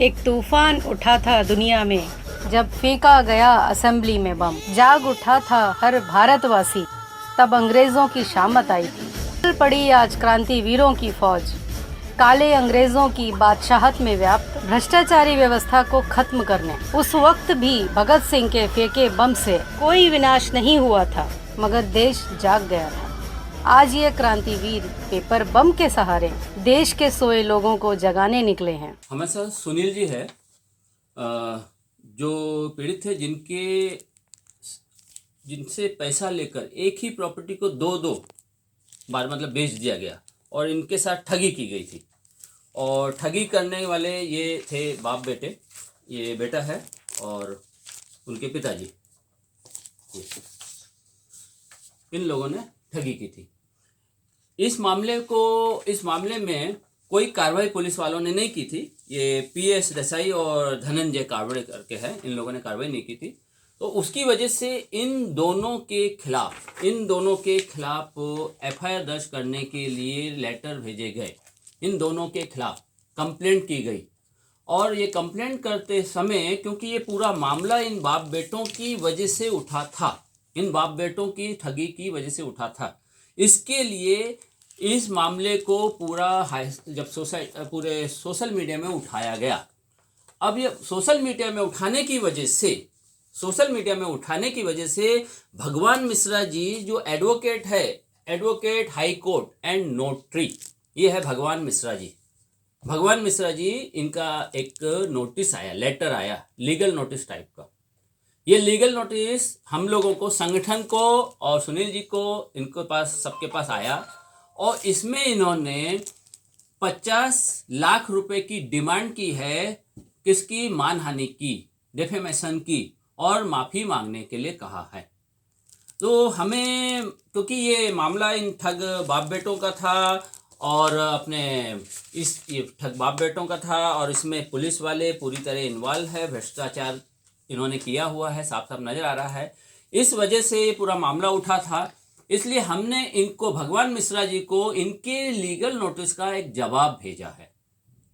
एक तूफान उठा था दुनिया में जब फेंका गया असेंबली में बम। जाग उठा था हर भारतवासी तब अंग्रेजों की शामत आई थी। चल पड़ी आज क्रांति वीरों की फौज, काले अंग्रेजों की बादशाहत में व्याप्त भ्रष्टाचारी व्यवस्था को खत्म करने। उस वक्त भी भगत सिंह के फेंके बम से कोई विनाश नहीं हुआ था, मगर देश जाग गया था। आज ये क्रांतिवीर पेपर बम के सहारे देश के सोए लोगों को जगाने निकले हैं। हमारे साथ सुनील जी है, जो पीड़ित थे, जिनसे पैसा लेकर एक ही प्रॉपर्टी को दो बार मतलब बेच दिया गया और इनके साथ ठगी की गई थी। और ठगी करने वाले ये थे बाप बेटे, ये बेटा है और उनके पिताजी, इन लोगों ने ठगी की थी। इस मामले में कोई कार्रवाई पुलिस वालों ने नहीं की थी। ये पीएस देसाई और धनंजय कावड़े करके है, इन लोगों ने कार्रवाई नहीं की थी। तो उसकी वजह से इन दोनों के खिलाफ एफआईआर दर्ज करने के लिए लेटर भेजे गए। इन दोनों के खिलाफ कंप्लेंट की गई और ये कंप्लेंट करते समय, क्योंकि ये पूरा मामला इन बाप बेटों की वजह से उठा था, इन बाप बेटों की ठगी की वजह से उठा था, इसके लिए इस मामले को जब पूरे सोशल मीडिया में उठाया गया। अब ये सोशल मीडिया में उठाने की वजह से भगवान मिश्रा जी, जो एडवोकेट है, advocate high court and notary, ये है भगवान मिश्रा जी। इनका एक नोटिस आया, लेटर आया, लीगल नोटिस टाइप का। ये लीगल नोटिस हम लोगों को, संगठन को और सुनील जी को, इनके पास, सबके पास आया और इसमें इन्होंने 50 लाख रुपए की डिमांड की है। किसकी? मानहानि की, डिफेमेशन की, और माफ़ी मांगने के लिए कहा है। तो हमें, क्योंकि ये मामला इन ठग बाप बेटों का था और ये ठग बाप बेटों का था और इसमें पुलिस वाले पूरी तरह इन्वॉल्व है, भ्रष्टाचार इन्होंने किया हुआ है, साफ साफ नजर आ रहा है। इस वजह से ये पूरा मामला उठा था। इसलिए हमने इनको, भगवान मिश्रा जी को, इनके लीगल नोटिस का एक जवाब भेजा है।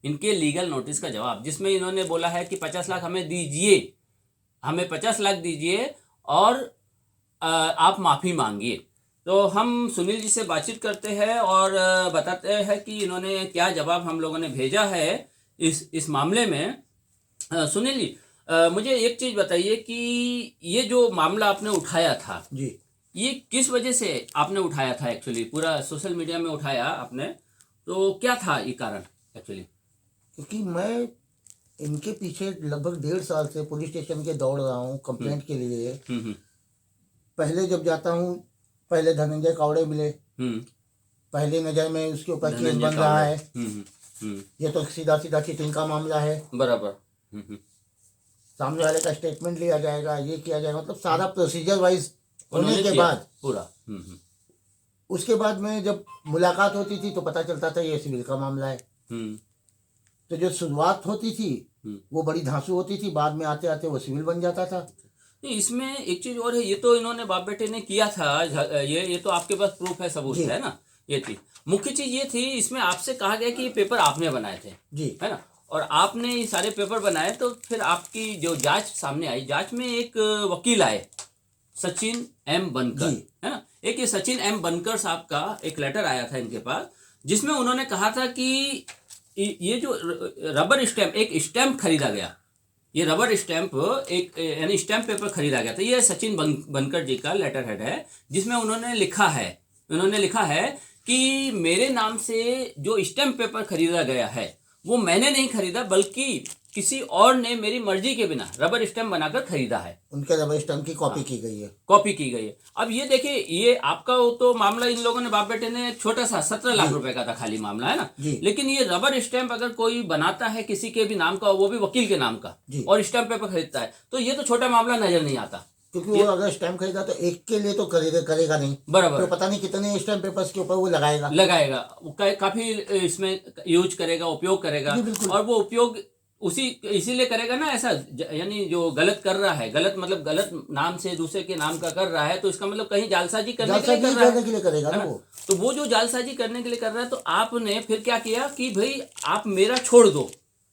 इनके लीगल नोटिस का जवाब, जिसमें इन्होंने बोला है कि 50 लाख हमें दीजिए, हमें 50 लाख दीजिए और आप माफ़ी मांगिए। तो हम सुनील जी से बातचीत करते हैं और बताते हैं कि इन्होंने क्या जवाब हम लोगों ने भेजा है इस मामले में। सुनील जी, मुझे एक चीज बताइए कि ये जो मामला आपने उठाया था जी, ये किस वजह से आपने उठाया था? एक्चुअली पूरा सोशल मीडिया में उठाया आपने, तो क्या था ये कारण एक्चुअली? क्योंकि मैं इनके पीछे लगभग 1.5 साल से पुलिस स्टेशन के दौड़ रहा हूँ कंप्लेंट के लिए। पहले जब जाता हूँ, पहले धनंजय कावड़े मिले, पहली नजर में उसके ऊपर केस बन रहा है। ये तो सीधा चीटिंग का मामला है, बराबर। सामने वाले का स्टेटमेंट लिया जाएगा, ये किया जाएगा, मतलब सारा प्रोसीजर वाइज होने के बाद पूरा उसके बाद में जब मुलाकात होती थी तो पता चलता था ये सिविल का मामला है। तो जो शुरुआत होती थी वो बड़ी धांसू होती थी, बाद में आते आते वो सिविल बन जाता था। नहीं, इसमें एक चीज और है, ये तो इन्होंने बाप बेटे ने किया था, ये तो आपके पास प्रूफ है, सबूत है ना। ये थी मुख्य चीज, ये थी इसमें आपसे कहा गया कि ये पेपर आपने बनाए थे, जी, है ना, और आपने ये सारे पेपर बनाए। तो फिर आपकी जो जांच सामने आई, जांच में एक वकील आए, सचिन एम बनकर, है ना। एक ये सचिन एम बनकर साहब का एक लेटर आया था इनके पास, जिसमें उन्होंने कहा था कि ये जो रबर स्टैंप, एक स्टैंप खरीदा गया, ये रबर स्टैंप, एक यानी स्टैंप पेपर खरीदा गया था। ये सचिन बनकर जी का लेटर हेड है, जिसमें उन्होंने लिखा है कि मेरे नाम से जो स्टैंप पेपर खरीदा गया है वो मैंने नहीं खरीदा, बल्कि किसी और ने मेरी मर्जी के बिना रबर स्टैंप बनाकर खरीदा है। उनके रबर स्टैंप की कॉपी की गई है। अब ये देखिए, ये आपका तो मामला इन लोगों ने, बाप बेटे ने, छोटा सा 17 लाख रुपए का था खाली मामला, है ना। लेकिन ये रबर स्टैंप अगर कोई बनाता है किसी के भी नाम का, वो भी वकील के नाम का, और स्टैंप पेपर खरीदता है, तो ये तो छोटा मामला नजर नहीं आता। क्योंकि वो अगर स्टैंप खरीदा तो एक के लिए तो करेगा नहीं, बराबर, तो पता नहीं कितने स्टैंप पेपर्स के ऊपर वो लगाएगा, काफी इसमें यूज करेगा, उपयोग करेगा, और वो उपयोग इसीलिए करेगा ना ऐसा, यानी जो गलत कर रहा है, गलत मतलब गलत नाम से दूसरे के नाम का कर रहा है, तो इसका मतलब कहीं जालसाजी करने के लिए करेगा ना वो। तो वो जो जालसाजी करने के लिए कर रहा है, तो आपने फिर क्या किया कि भाई आप मेरा छोड़ दो,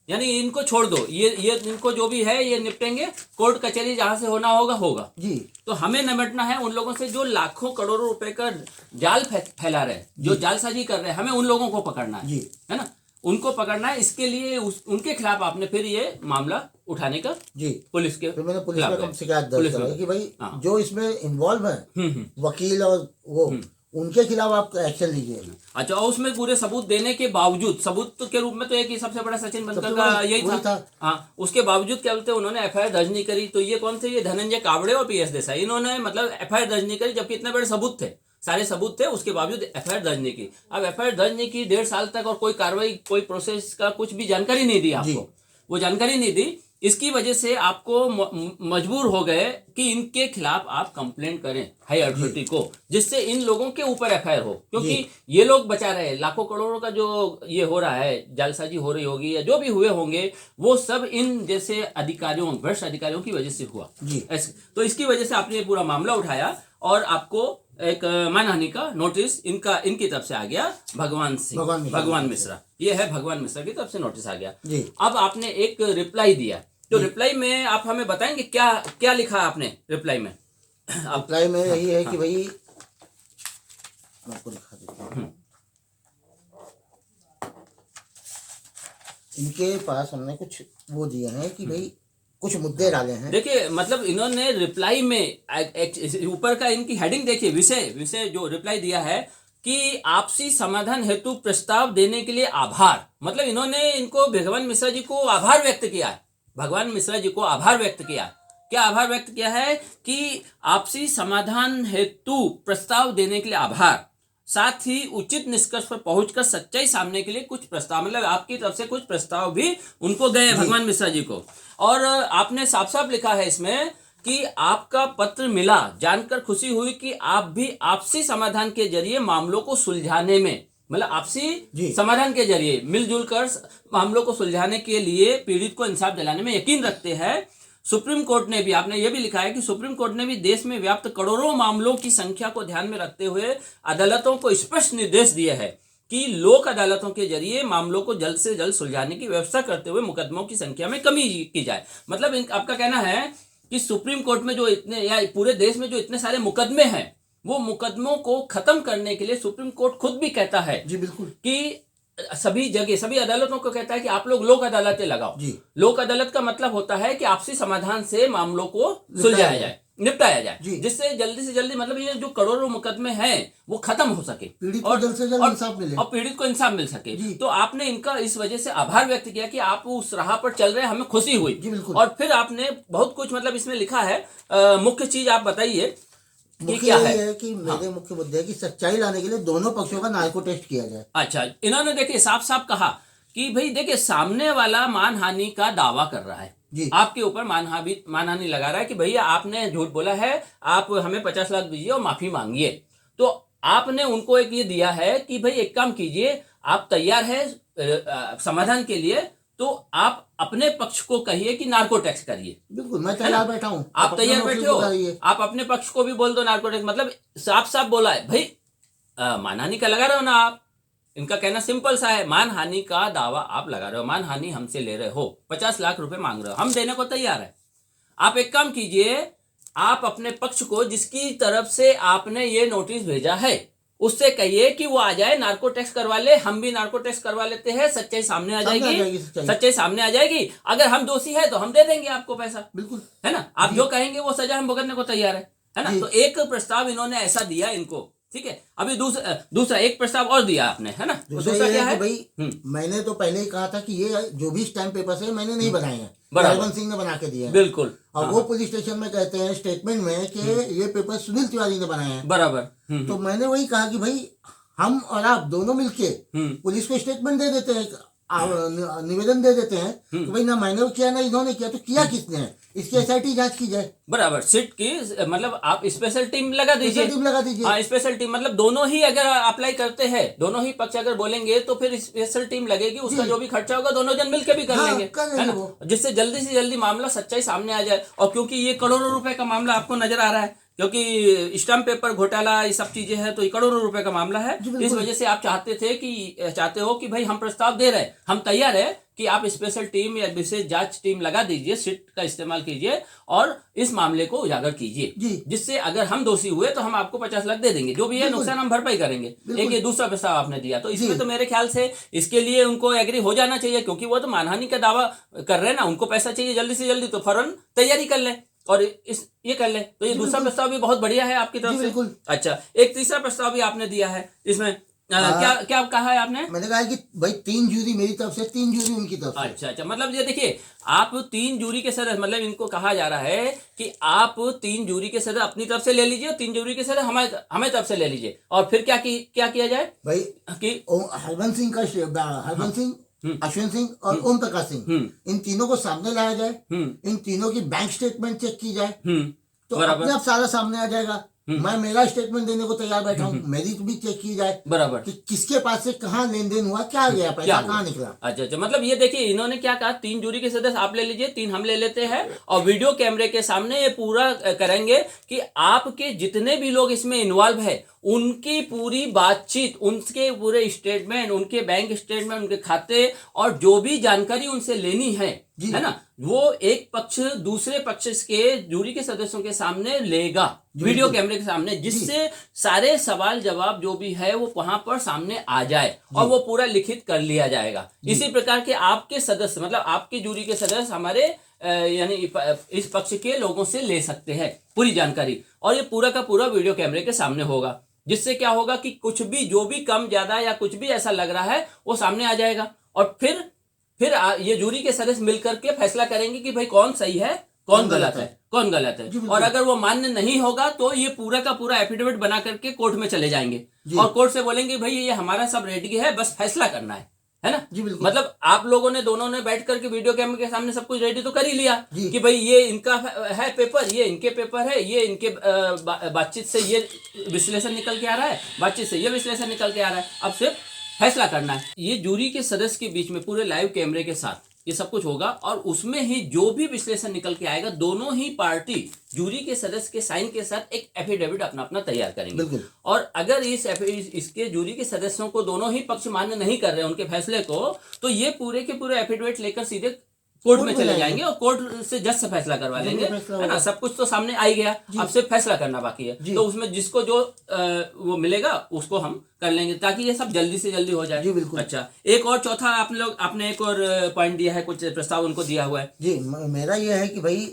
यानी इनको छोड़ दो, ये इनको जो भी है ये निपटेंगे, कोर्ट कचहरी जहां से होना होगा होगा जी। तो हमें निपटना है उन लोगों से जो लाखों करोड़ों रुपए का जाल फैला रहे हैं, जो जालसाजी कर रहे हैं, हमें उन लोगों को पकड़ना है, जी। है ना, उनको पकड़ना है। इसके लिए उनके खिलाफ आपने फिर ये मामला उठाने का जी पुलिस के फिर मैंने पुलिस खिलाफ में है। कम शिकायत दर्ज पुलिस में। कराई कि भाई हाँ। जो इसमें इन्वॉल्व है हम्म। वकील और वो उनके खिलाफ आप एक्शन लीजिए। अच्छा, और उसमें पूरे सबूत देने के बावजूद, सबूत के रूप में तो एक ही सबसे बड़ा सचिन बनकर सबसे का बड़ा यही वही था। था। हाँ, उसके बावजूद क्या बोलते हैं, उन्होंने एफआईआर दर्ज नहीं करी। तो ये कौन थे, ये धनंजय कावड़े और पीएस देसाई, इन्होंने मतलब एफआईआर दर्ज नहीं करी, जबकि इतने बड़े सबूत थे, सारे सबूत थे, उसके बावजूद एफआईआर दर्ज नहीं की। अब एफआईआर दर्ज नहीं की 1.5 साल तक, और कोई कार्रवाई, कोई प्रोसेस का कुछ भी जानकारी नहीं दी आपको, वो जानकारी नहीं दी। इसकी वजह से आपको मजबूर हो गए कि इनके खिलाफ आप कंप्लेंट करें हाई अथॉरिटी को, जिससे इन लोगों के ऊपर एफआईआर हो, क्योंकि ये लोग बचा रहे हैं। लाखों करोड़ों का जो ये हो रहा है, जालसाजी हो रही होगी या जो भी हुए होंगे, वो सब इन जैसे अधिकारियों, भ्रष्ट अधिकारियों की वजह से हुआ। ऐसे तो इसकी वजह से आपने ये पूरा मामला उठाया और आपको एक मानहानि का नोटिस इनकी तरफ से आ गया, भगवान मिश्रा, ये है भगवान मिश्रा की तरफ से नोटिस आ गया जी। अब आपने एक रिप्लाई दिया, तो रिप्लाई में आप हमें बताएंगे क्या क्या लिखा आपने रिप्लाई में? रिप्लाई में यही है कि भाई मैं आपको दिखा देता हूँ। इनके पास हमने कुछ वो दिए हैं कि भाई कुछ मुद्दे डाले हैं। देखिए, मतलब इन्होंने रिप्लाई में ऊपर का इनकी हेडिंग देखिए, विषय जो रिप्लाई दिया है कि आपसी समाधान हेतु प्रस्ताव देने के लिए आभार। मतलब इन्होंने इनको भगवान मिश्रा जी को आभार व्यक्त किया है, भगवान मिश्रा जी को आभार व्यक्त किया। क्या आभार व्यक्त किया है कि आपसी समाधान हेतु प्रस्ताव देने के लिए आभार, साथ ही उचित निष्कर्ष पर पहुंचकर सच्चाई सामने के लिए कुछ प्रस्ताव, मतलब आपकी तरफ से कुछ प्रस्ताव भी उनको गए भगवान मिश्रा जी को। और आपने साफ साफ लिखा है इसमें कि आपका पत्र मिला, जानकर खुशी हुई कि आप भी आपसी समाधान के जरिए मामलों को सुलझाने में, मतलब आपसी समाधान के जरिए मिलजुल कर मामलों को सुलझाने के लिए पीड़ित को इंसाफ दिलाने में यकीन रखते हैं। सुप्रीम कोर्ट ने भी, आपने ये भी लिखा है कि सुप्रीम कोर्ट ने भी देश में व्याप्त करोड़ों मामलों की संख्या को ध्यान में रखते हुए अदालतों को स्पष्ट निर्देश दिए हैं कि लोक अदालतों के जरिए मामलों को जल्द से जल्द सुलझाने की व्यवस्था करते हुए मुकदमों की संख्या में कमी की जाए। मतलब आपका कहना है कि सुप्रीम कोर्ट में जो इतने, या पूरे देश में जो इतने सारे मुकदमे हैं, वो मुकदमों को खत्म करने के लिए सुप्रीम कोर्ट खुद भी कहता है जी बिल्कुल, कि सभी जगह, सभी अदालतों को कहता है कि आप लोग लोक अदालतें लगाओ। लोक अदालत का मतलब होता है कि आपसी समाधान से मामलों को सुलझाया जाए, निपटाया जाए, जिससे जल्दी से जल्दी, मतलब ये जो करोड़ों मुकदमे हैं वो खत्म हो सके, पीड़ित को जल्द से जल्द इंसाफ मिले, और पीड़ित को इंसाफ मिल सके। तो आपने इनका इस वजह से आभार व्यक्त किया कि आप उस राह पर चल रहे हैं, हमें खुशी हुई। और फिर आपने बहुत कुछ, मतलब इसमें लिखा है, मुख्य चीज आप बताइए मुख्य यही है कि मेरे मुख्य मुद्दे है कि सच्चाई लाने के लिए दोनों पक्षों का नार्को टेस्ट किया जाए। अच्छा, इन्होंने देखिए साफ साफ कहा कि भाई देखिए, सामने वाला मानहानि का दावा कर रहा है, आपके ऊपर मानहानि लगा रहा है कि भैया आपने झूठ बोला है, आप हमें 50 लाख दीजिए और माफी मांगिए। तो आपने उनको एक ये दिया है कि भाई एक काम कीजिए, आप तैयार है समाधान के लिए, तो आप अपने पक्ष को कहिए कि नार्को टैक्स करिए। बिल्कुल, मैं तैयार बैठा हूँ, आप तैयार बैठे हो, आप अपने पक्ष को भी बोल दो नार्को टैक्स। मतलब साफ साफ बोला है भाई, मानहानि का लगा रहे हो ना आप। इनका कहना सिंपल सा है, मानहानि का दावा आप लगा रहे हो, मानहानि हमसे ले रहे हो, 50 लाख रुपए मांग रहे हो, हम देने को तैयार है। आप एक काम कीजिए, आप अपने पक्ष को, जिसकी तरफ से आपने ये नोटिस भेजा है, उससे कहिए कि वो आ जाए, नार्को टेस्ट करवा ले, हम भी नार्को टेस्ट करवा लेते हैं, सच्चाई सामने आ जाएगी, सच्चाई सामने आ जाएगी। अगर हम दोषी है तो हम दे देंगे आपको पैसा, बिल्कुल, है ना। आप जो कहेंगे वो सजा हम भुगतने को तैयार है ना। तो एक प्रस्ताव इन्होंने ऐसा दिया इनको, ठीक है। अभी दूसरा एक प्रस्ताव और दिया आपने, है ना। दूसरा क्या है भाई, मैंने तो पहले ही कहा था कि ये जो भी स्टैम्प पेपर्स है मैंने नहीं बनाए हैं, बलवंत सिंह ने बना के दिए हैं, बिल्कुल। और वो पुलिस स्टेशन में कहते हैं स्टेटमेंट में कि ये पेपर सुनील तिवारी ने बनाए हैं, बराबर। तो मैंने वही कहा कि भाई हम और आप दोनों मिलके पुलिस को स्टेटमेंट दे देते हैं, निवेदन दे देते हैं कि भाई ना मैंने किया ना इन्होंने किया, तो किया किसने है, इसकी एसआईटी जांच की जाए। बराबर, सिट की, मतलब आप स्पेशल टीम लगा दीजिए, हाँ स्पेशल टीम, मतलब दोनों ही अगर अप्लाई करते हैं, दोनों ही पक्ष अगर बोलेंगे तो फिर स्पेशल टीम लगेगी, उसका जो भी खर्चा होगा दोनों जन मिलकर भी कर लेंगे, है ना, जिससे जल्दी से जल्दी मामला सच्चाई सामने आ जाए। और क्योंकि ये करोड़ों रुपए का मामला आपको नजर आ रहा है क्योंकि स्टाम्प पेपर घोटाला ये सब चीजें हैं तो ये करोड़ों रुपए का मामला है। जी, बिल्कुल। इस वजह से आप चाहते हो कि भाई हम प्रस्ताव दे रहे हैं, हम तैयार है कि आप स्पेशल टीम या विशेष जांच टीम लगा दीजिए, सिट का इस्तेमाल कीजिए और इस मामले को उजागर कीजिए, जी। जिससे अगर हम दोषी हुए तो हम आपको 50 लाख दे देंगे, जो भी है बिल्कुल। नुकसान हम भरपाई करेंगे। बिल्कुल। एक ये दूसरा प्रस्ताव आपने दिया, तो इसमें जी। तो मेरे ख्याल से इसके लिए उनको एग्री हो जाना चाहिए, क्योंकि वो तो मानहानि का दावा कर रहे हैं ना, उनको पैसा चाहिए जल्दी से जल्दी, तो फौरन तैयारी कर ले और ये कर ले। तो ये जी, दूसरा बिल्कुल। प्रस्ताव भी बहुत बढ़िया है आपकी तरफ जी, से। बिल्कुल। अच्छा, एक तीसरा प्रस्ताव भी आपने दिया है इसमें, क्या क्या कहा है आपने? मैंने कहा कि भाई 3 जूरी मेरी तरफ से, 3 जूरी उनकी तरफ से। अच्छा अच्छा, मतलब ये देखिए, आप 3 जूरी के सदस्य, मतलब इनको कहा जा रहा है कि आप 3 जूरी के सदस्य अपनी तरफ से ले लीजिए और 3 जूरी के सदस्य हमें तरफ से ले लीजिए, और फिर क्या किया जाए भाई कि हरबंस सिंह, अश्विन सिंह और ओम प्रकाश सिंह, इन तीनों को सामने लाया जाए, इन तीनों की बैंक स्टेटमेंट चेक की जाए, तो बराबर। अपने आप सारा सामने आ जाएगा। मैं मेरा स्टेटमेंट देने को तैयार बैठा हूँ, मेरी भी चेक की जाए बराबर कि किसके पास से कहाँ लेन देन हुआ, क्या गया, पैसा कहाँ निकला। अच्छा अच्छा, मतलब ये देखिए इन्होंने क्या कहा, 3 जूरी के सदस्य आप ले लीजिए, 3 हम ले लेते हैं, और वीडियो कैमरे के सामने ये पूरा करेंगे कि आपके जितने भी लोग इसमें इन्वॉल्व है उनकी पूरी बातचीत, उनके पूरे स्टेटमेंट, उनके बैंक स्टेटमेंट, उनके खाते और जो भी जानकारी उनसे लेनी है ना, वो एक पक्ष दूसरे पक्ष के जूरी के सदस्यों के सामने लेगा, वीडियो कैमरे के सामने, जिससे सारे सवाल जवाब जो भी है वो वहां पर सामने आ जाए और वो पूरा लिखित कर लिया जाएगा। इसी प्रकार के आपके सदस्य, मतलब आपके जूरी के सदस्य हमारे यानी इस पक्ष के लोगों से ले सकते हैं पूरी जानकारी, और ये पूरा का पूरा वीडियो कैमरे के सामने होगा, जिससे क्या होगा कि कुछ भी जो भी कम ज्यादा या कुछ भी ऐसा लग रहा है वो सामने आ जाएगा, और फिर ये जूरी के सदस्य मिलकर के फैसला करेंगे कि भाई कौन सही है, कौन गलत है। और अगर वो मान्य नहीं होगा तो ये पूरा का पूरा एफिडेविट बना करके कोर्ट में चले जाएंगे और कोर्ट से बोलेंगे भाई ये हमारा सब रेडी है, बस फैसला करना है ना। जी बिल्कुल। मतलब आप लोगों ने दोनों ने बैठ करके वीडियो कैमरे के सामने सब कुछ रेडी तो कर ही लिया कि भाई ये इनका है पेपर, ये इनके पेपर है, ये इनके बातचीत से ये विश्लेषण निकल के आ रहा है, बातचीत से ये विश्लेषण निकल के आ रहा है, अब सिर्फ फैसला करना है। ये जूरी के सदस्य के बीच में पूरे लाइव कैमरे के साथ ये सब कुछ होगा, और उसमें ही जो भी विश्लेषण निकल के आएगा दोनों ही पार्टी जूरी के सदस्य के साइन के साथ एक एफिडेविट अपना अपना तैयार करेंगे। बिल्कुल। और अगर इसके जूरी के सदस्यों को दोनों ही पक्ष मान्य नहीं कर रहे उनके फैसले को, तो ये पूरे के पूरे एफिडेविट लेकर सीधे कोर्ट में चले जाएंगे और कोर्ट से जज से फैसला करवा लेंगे, है ना। सब कुछ तो सामने आ ही गया, अब सिर्फ फैसला करना बाकी है, तो उसमें जिसको जो वो मिलेगा उसको हम कर लेंगे, ताकि ये सब जल्दी से जल्दी हो जाए। जी बिल्कुल। अच्छा, एक और चौथा आपने एक और पॉइंट दिया है, कुछ प्रस्ताव उनको दिया हुआ है। जी, मेरा ये है कि भाई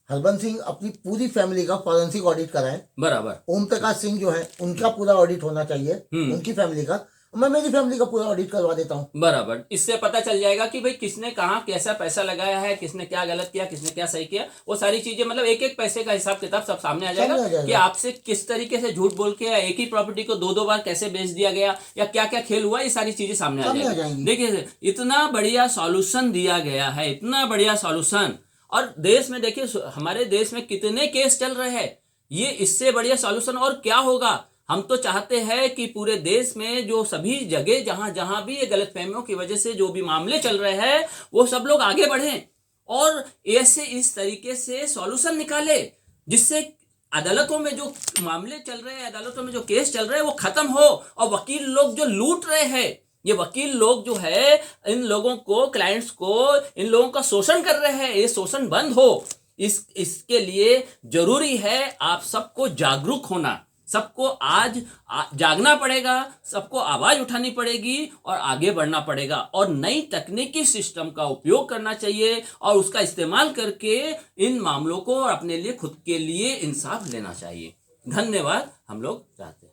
हरबंस सिंह अपनी पूरी फैमिली का फॉरेंसिक ऑडिट कराएं। बराबर। ओम प्रकाश सिंह जो है उनका पूरा ऑडिट होना चाहिए, उनकी फैमिली का। मैं मेरी फैमिली का पूरा ऑडिट करवा देता हूँ। बराबर। इससे पता चल जाएगा कि भाई किसने कहाँ कैसा पैसा लगाया है, किसने क्या गलत किया, किसने क्या सही किया, वो सारी चीजें, मतलब एक एक पैसे का हिसाब किताब सब सामने आ जाएगा कि आपसे किस तरीके से झूठ बोल के एक ही प्रॉपर्टी को 2-2 बार कैसे बेच दिया गया, या क्या क्या खेल हुआ, ये सारी चीजें सामने आ जाएंगी। देखिए इतना बढ़िया सॉल्यूशन दिया गया है, इतना बढ़िया सॉल्यूशन, और देश में देखिए हमारे देश में कितने केस चल रहे हैं, ये इससे बढ़िया सॉल्यूशन और क्या होगा। हम तो चाहते हैं कि पूरे देश में जो सभी जगह जहां जहां भी ये गलतफहमियों की वजह से जो भी मामले चल रहे हैं वो सब लोग आगे बढ़ें और ऐसे इस तरीके से सॉल्यूशन निकाले, जिससे अदालतों में जो मामले चल रहे हैं, अदालतों में जो केस चल रहे हैं वो खत्म हो, और वकील लोग जो लूट रहे हैं, ये वकील लोग जो है इन लोगों को, क्लाइंट्स को, इन लोगों का शोषण कर रहे हैं, ये शोषण बंद हो। इसके लिए जरूरी है आप सबको जागरूक होना, सबको आज जागना पड़ेगा, सबको आवाज उठानी पड़ेगी और आगे बढ़ना पड़ेगा, और नई तकनीकी सिस्टम का उपयोग करना चाहिए और उसका इस्तेमाल करके इन मामलों को और अपने लिए, खुद के लिए इंसाफ लेना चाहिए। धन्यवाद। हम लोग चाहते हैं।